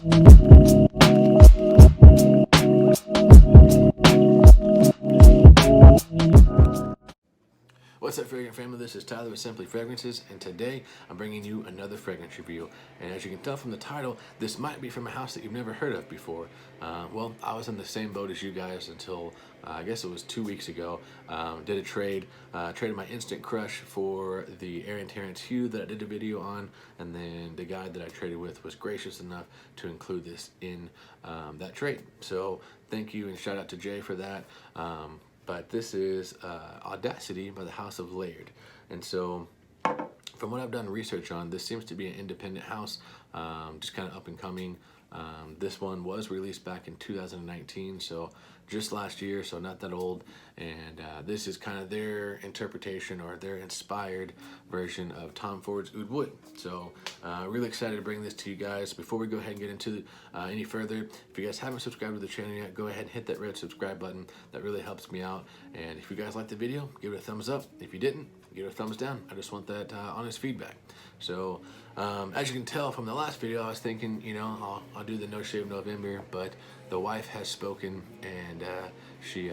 What's up, fragrant family? This is Tyler with Simply Fragrances, and today I'm bringing you another fragrance review. And as you can tell from the title, this might be from a house that you've never heard of before. Well, I was in the same boat as you guys until I guess it was 2 weeks ago. Did a trade, traded my instant crush for the Aaron Terrence Hugh that I did a video on, and then the guy that I traded with was gracious enough to include this in that trade. So thank you and shout out to Jay for that. But this is Audacity by the House of Laird. And so from what I've done research on, this seems to be an independent house, just kind of up and coming. This one was released back in 2019, so just last year, so not that old. And this is kind of their interpretation or their inspired version of Tom Ford's Oud Wood. So really excited to bring this to you guys. Before we go ahead and get into any further, if you guys haven't subscribed to the channel yet, go ahead and hit that red subscribe button. That really helps me out. And if you guys liked the video, give it a thumbs up. If you didn't, give it a thumbs down. I just want that honest feedback. So as you can tell from the last video, I was thinking, you know, I'll do the No Shave November, but the wife has spoken, and she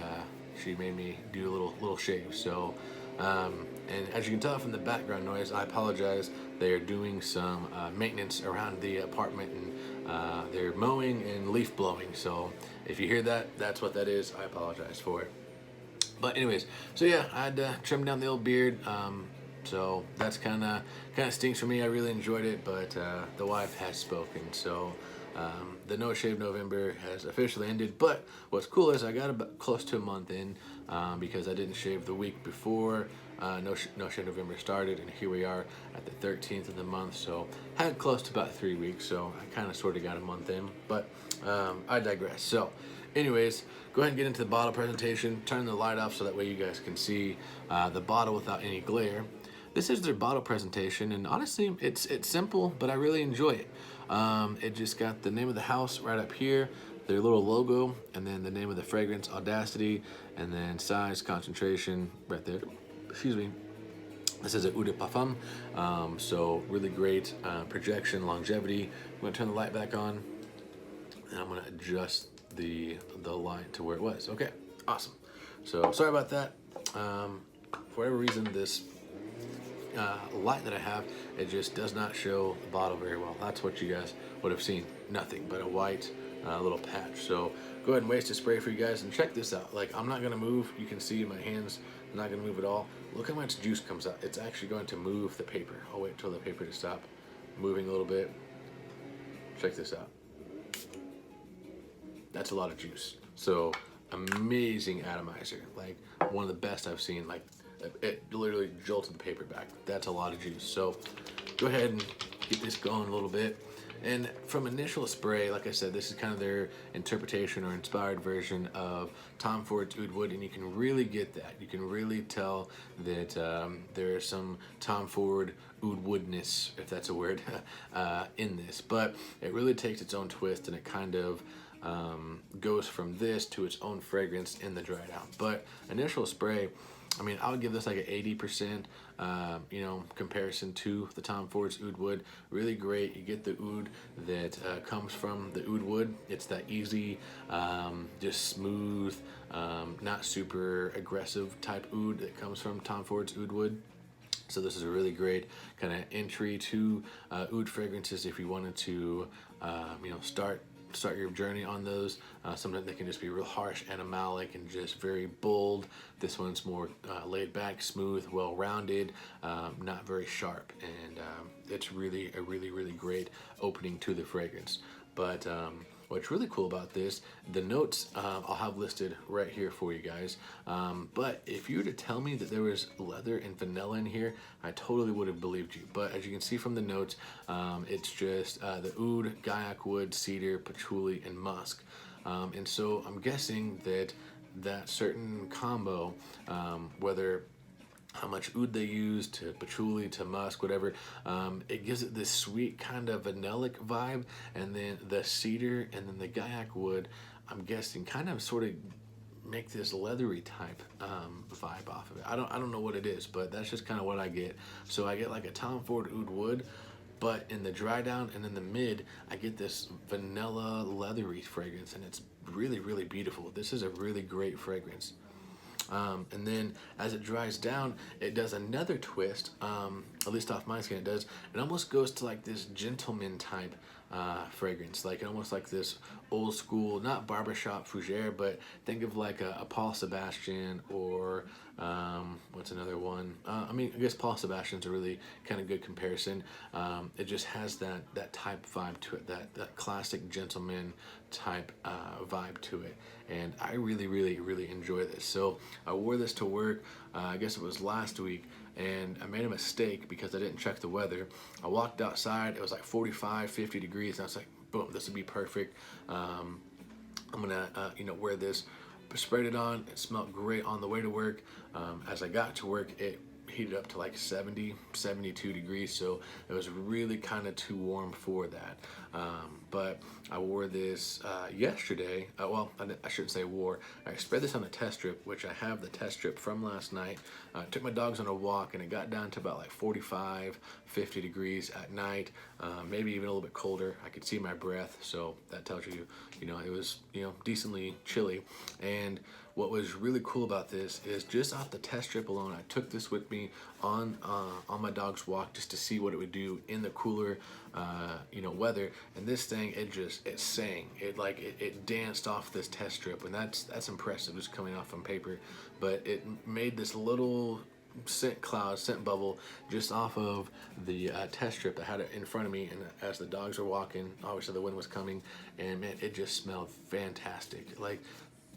made me do a little shave. So and as you can tell from the background noise, I apologize. They are doing some maintenance around the apartment, and they're mowing and leaf blowing. So if you hear that, that's what that is. I apologize for it. But anyways, so yeah, I had to trim down the old beard. So that's kind of stinks for me. I really enjoyed it, but the wife has spoken. So the No Shave November has officially ended. But what's cool is I got about close to a month in because I didn't shave the week before No Shave November started, and here we are at the 13th of the month. So had close to about 3 weeks. So I kind of sort of got a month in, but I digress. So anyways, go ahead and get into the bottle presentation. Turn the light off so that way you guys can see the bottle without any glare. This is their bottle presentation, and honestly, it's simple, but I really enjoy it. It just got the name of the house right up here, their little logo, and then the name of the fragrance, Audacity, and then size, concentration, right there. Excuse me. This is a Eau de Parfum, so really great projection, longevity. I'm gonna turn the light back on, and I'm gonna adjust the light to where it was. Okay, awesome. So sorry about that. For whatever reason, this light that I have, it just does not show the bottle very well. That's what you guys would have seen. Nothing but a white little patch. So go ahead and waste a spray for you guys, and check this out. Like, I'm not gonna move. You can see my hands, I'm not gonna move at all. Look how much juice comes out. It's actually going to move the paper. I'll wait till the paper to stop moving a little bit. Check this out. That's a lot of juice. So amazing atomizer, like one of the best I've seen. Like, it literally jolted the paper back. That's a lot of juice. So go ahead and get this going a little bit. And from initial spray, like I said, this is kind of their interpretation or inspired version of Tom Ford's Oud Wood, and you can really get that. You can really tell that there is some Tom Ford Oud Woodness, if that's a word, in this. But it really takes its own twist, and it kind of goes from this to its own fragrance in the dried out. But initial spray, I mean, I would give this like an 80%, you know, comparison to the Tom Ford's Oud Wood. Really great. You get the oud that comes from the oud wood. It's that easy, just smooth, not super aggressive type oud that comes from Tom Ford's Oud Wood. So this is a really great kind of entry to oud fragrances if you wanted to, you know, start your journey on those. Sometimes they can just be real harsh, animalic, and just very bold. This one's more laid back, smooth, well-rounded, not very sharp, and it's really a really great opening to the fragrance. But what's really cool about this, the notes I'll have listed right here for you guys. But if you were to tell me that there was leather and vanilla in here, I totally would have believed you. But as you can see from the notes, it's just the oud, gaiac wood, cedar, patchouli, and musk. And so I'm guessing that certain combo, whether how much oud they use to patchouli to musk, whatever, it gives it this sweet kind of vanillic vibe, and then the cedar and then the gaiac wood, I'm guessing, kind of sort of make this leathery type vibe off of it. I don't know what it is, but that's just kind of what I get. So I get like a Tom Ford Oud Wood, But in the dry down and in the mid, I get this vanilla leathery fragrance, and it's really, really beautiful. This is a really great fragrance. And then as it dries down, it does another twist, at least off my skin it does. It almost goes to like this gentleman type fragrance, like almost like this old school, not barbershop fougere, but think of like a Paul Sebastian or what's another one? I mean, I guess Paul Sebastian's a really kind of good comparison. It just has that type vibe to it, that classic gentleman type vibe to it, and I really, really, really enjoy this. So I wore this to work. I guess it was last week, and I made a mistake because I didn't check the weather. I walked outside, it was like 45, 50 degrees, and I was like, boom, this would be perfect. I'm gonna wear this. Sprayed it on, it smelled great on the way to work. As I got to work, it heated up to like 70, 72 degrees, so it was really kind of too warm for that. But I wore this yesterday. Well, I shouldn't say wore. I sprayed this on a test strip, which I have the test strip from last night. Took my dogs on a walk, and it got down to about like 45, 50 degrees at night, maybe even a little bit colder. I could see my breath, so that tells you, it was, decently chilly. And what was really cool about this is just off the test strip alone, I took this with me on my dog's walk just to see what it would do in the cooler, weather. And this thing, it sang. It danced off this test strip, and that's impressive just coming off on paper. But it made this little scent bubble just off of the test strip. I had it in front of me, and as the dogs were walking, obviously the wind was coming, and man, it just smelled fantastic. Like,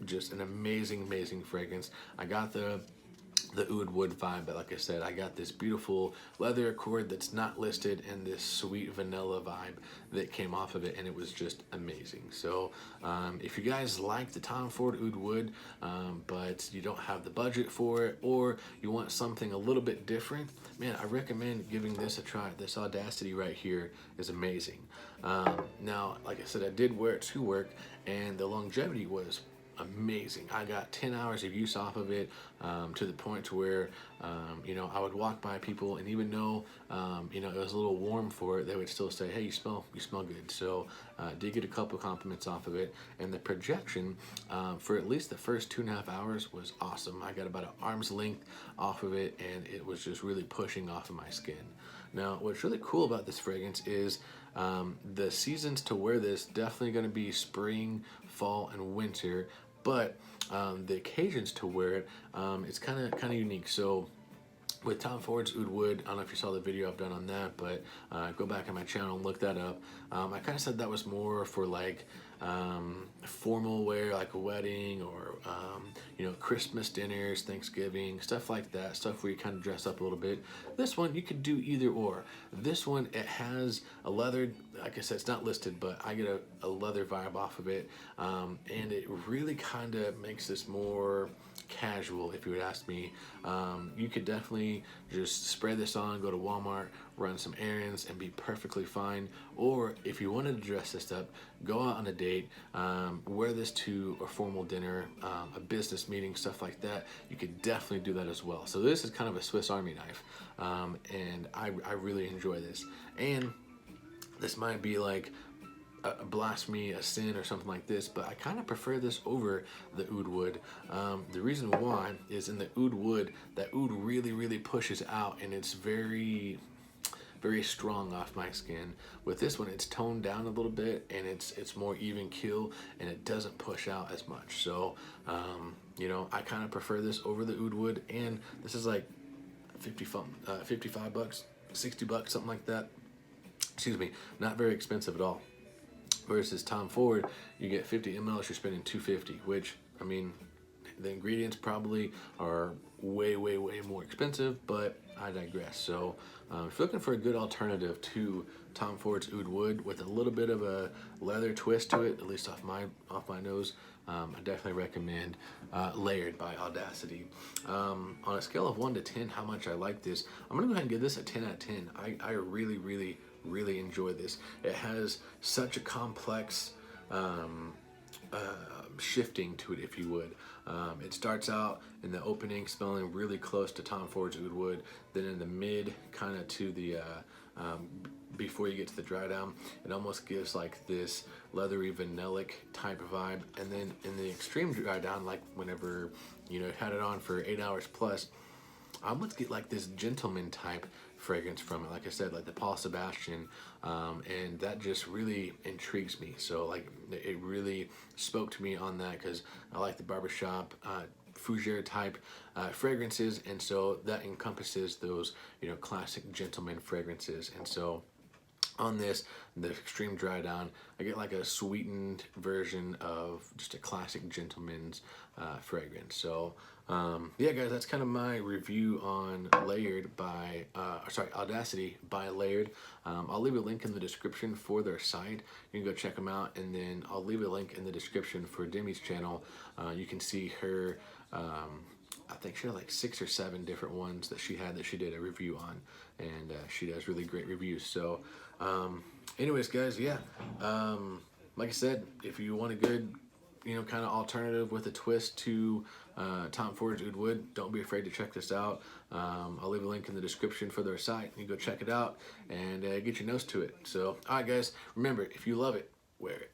just an amazing fragrance. I got the oud wood vibe, but like I said, I got this beautiful leather accord that's not listed, and this sweet vanilla vibe that came off of it, and it was just amazing. So if you guys like the Tom Ford oud wood, but you don't have the budget for it, or you want something a little bit different, man, I recommend giving this a try. This Audacity right here is amazing. Now, like I said, I did wear it to work, and the longevity was amazing. I got 10 hours of use off of it, to the point to where I would walk by people, and even though it was a little warm for it, they would still say, hey, you smell good. So did get a couple compliments off of it, and the projection for at least the first 2.5 hours was awesome. I got about an arm's length off of it, and it was just really pushing off of my skin. Now, what's really cool about this fragrance is the seasons to wear this definitely going to be spring, fall, and winter, but the occasions to wear it, it's kind of unique. So with Tom Ford's oud wood, I don't know if you saw the video I've done on that, but go back on my channel and look that up. I kind of said that was more for like formal wear, like a wedding, or Christmas dinners, Thanksgiving, stuff like that, stuff where you kind of dress up a little bit. This one, you could do either or. This one, it has a leather, like I said, it's not listed, but I get a leather vibe off of it, and it really kind of makes this more casual, if you would ask me. You could definitely just spray this on, go to Walmart, run some errands, and be perfectly fine. Or if you wanted to dress this up, go out on a date, wear this to a formal dinner, a business meeting, stuff like that. You could definitely do that as well. So this is kind of a Swiss Army knife, and I really enjoy this. And this might be like a blasphemy, a sin, or something like this, but I kind of prefer this over the oud wood. The reason why is in the oud wood, that oud really pushes out, and it's very strong off my skin. With this one, it's toned down a little bit, and it's more even keel, and it doesn't push out as much. So I kind of prefer this over the oud wood, and this is like 55 bucks, 60 bucks, something like that. Excuse me, not very expensive at all. Versus Tom Ford, you get 50 mLs, you're spending $250, which, I mean, the ingredients probably are way more expensive, but I digress. So if you're looking for a good alternative to Tom Ford's oud wood with a little bit of a leather twist to it, at least off my nose, I definitely recommend Layered by Audacity. On a scale of 1 to 10, how much I like this, I'm gonna go ahead and give this a 10 out of 10. I really enjoy this. It has such a complex shifting to it, if you would. It starts out in the opening smelling really close to Tom Ford's oud wood, then in the mid, kind of to the before you get to the dry down. It almost gives like this leathery vanillic type of vibe, and then in the extreme dry down, like whenever you know had it on for 8 hours plus, I almost get like this gentleman type fragrance from it. Like I said, like the Paul Sebastian, and that just really intrigues me. So like it really spoke to me on that, because I like the barbershop fougere type fragrances, and so that encompasses those, you know, classic gentleman fragrances. And so on this, the extreme dry down, I get like a sweetened version of just a classic gentleman's fragrance. So yeah, guys, that's kind of my review on Layered by Audacity by Layered. I'll leave a link in the description for their site. You can go check them out, and then I'll leave a link in the description for Demi's channel. You can see her I think she had like 6 or 7 different ones that she did a review on, and she does really great reviews. So anyways, guys, yeah, like I said, if you want a good, you know, kind of alternative with a twist to Tom Ford's Oud Wood, don't be afraid to check this out. I'll leave a link in the description for their site. You can go check it out and get your nose to it. So all right, guys, remember, if you love it, wear it.